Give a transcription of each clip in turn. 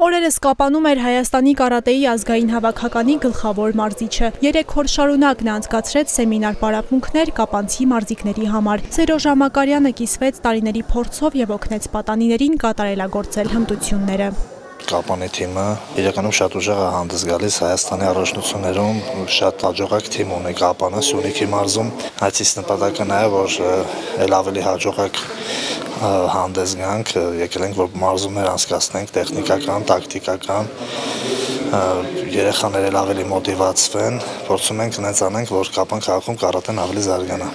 Օրերս Կապանում էր Հայաստանի կարատեի ազգային հավաքականի գլխավոր մարզիչը։ 3 օր շարունակ նա անցկացրեց սեմինար պարապմունքներ կապանցի մարզիկների համար։ Սերոժ Ամակարյանը կիսվեց տարիների փորձով եւ օգնեց պատանիներին կատարելագործել հմտությունները։ Կապանի թիմը իրականում շատ ուժեղ է հանդես գալիս Հայաստանի առաջնություններում, շատ հաջողակ թիմ ունի Կապանը, Սյունիքի մարզում, այցից նպատակը նաև որ էլ ավելի հաջողակ հանդես գանք, եկել ենք որ մարզումներ անցկացնենք տեխնիկական, տակտիկական, երեխաները ավելի մոտիվացվեն, փորձում ենք նենց անենք, որ Կապան քաղաքում կարատեն ավելի զարգանա։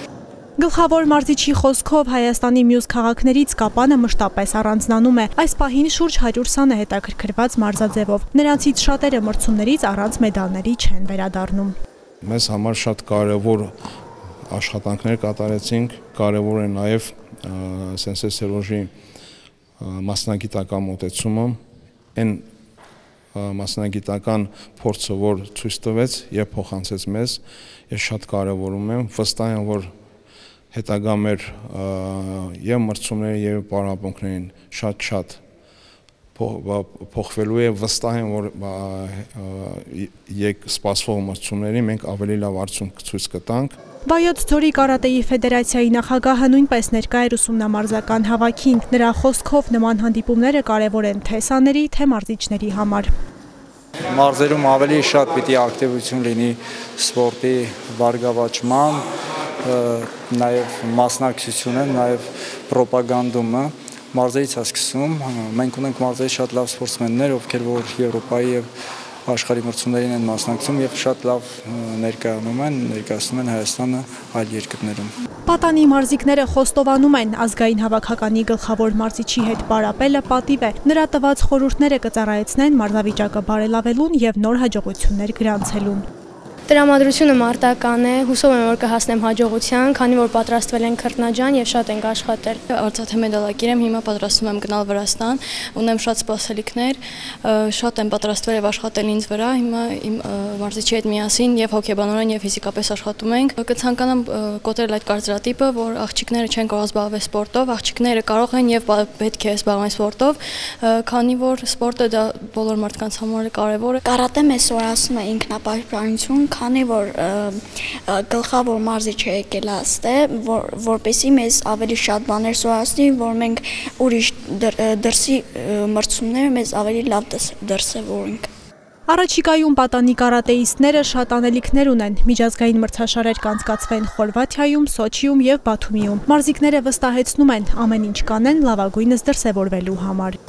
Գլխավոր մարզիչի խոսքով Հայաստանի մյուս քաղաքներից Կապանը մշտապես առանձնանում է։ Այս պահին շուրջ 120 է հետաքրքրված մարզաձևով։ Նրանցից շատերը մրցումներից առանց մեդալների չեն վերադառնում։ Մեզ համար շատ կարևոր աշխատանքներ կատարեցինք, կարևոր է նաև Սենսե Սերոժի մասնագիտական մոտեցումը, այն մասնագիտական փորձը, որ ցույց տվեց եւ փոխանցեց մեզ, ես շատ կարևորում եմ, վստահ եմ, որ հետագա մեր եւ մրցումների եւ պարապմունքներին շատ փոխվելու է, վստահ եմ, որ սպասվող մրցումների մենք ավելի լավ արդյունք ցույց կտանք։ Վայոց ձորի կարատեի ֆեդերացիայի նախագահը նույնպես ներկա էր ուսումնամարզական հավաքին։ Նրա խոսքով նման հանդիպումները կարևոր են թե սաների, թե մարզիչների համար։ Մարզերում ավելի շատ պիտի ակտիվություն լինի սպորտի բարգավաճման, նաև մասնակցությունը, նաև պրոպագանդումը մարզերից է սկսում։ Մենք ունենք մարզերի շատ լավ սպորտսմեններ, ովքեր որ Եվրոպայի եւ աշխարհի մրցումներին են մասնակցում եւ շատ լավ ներկայացնում են Հայաստանը այլ երկրներում։ Պատանի մարզիկները խոստովանում են, ազգային հավաքականի գլխավոր մարզիչի հետ պարապելը պատիվ է։ Նրա տված խորհուրդները կծառայեցնեն մարզավիճակը բարելավելուն եւ նոր հաջողություններ գրանցելուն։ Տրամադրությունը մարտական է, հուսով եմ, որ կհասնեմ հաջողության, քանի որ պատրաստվել ենք քրտնաջան եւ շատ ենք աշխատել։ Արցախի մեդալակիր եմ, հիմա պատրաստվում եմ գնալ Վրաստան, ունեմ շատ սպասելիքներ, շատ եմ պատրաստվել եւ աշխատել ինձ վրա, հիմա իմ մարզիչի հետ միասին եւ հոգեբանորեն եւ ֆիզիկապես աշխատում ենք։ Կցանկանամ կոտրել այդ կարծրատիպը, որ աղջիկները չեն կարող զբաղվել սպորտով, աղջիկները կարող են եւ պետք է զբաղվեն սպորտով, քանի որ սպորտը դա բոլոր մարդկանց համար կարեւոր է։ Կարատե մեզ սովորացնում է ինքնապաշտպանություն, քանի որ գլխավոր մարզիչը եկել է այստեղ, որպեսզի մեզ ավելի շատ բաներ սովորացնի, որ մենք ուրիշ դրսի մրցումները մեզ ավելի լավ դրսևորենք։ Առաջիկայում պատանի կարատեիստները շատ անելիքներ ունեն։ Միջազգային մրցաշարեր կանցկացվեն Խորվաթիայում, Սոչիում եւ Բաթումիում։ Մարզիկները վստահեցնում են, ամեն ինչ կանեն լավագույնս դրսևորվելու համար։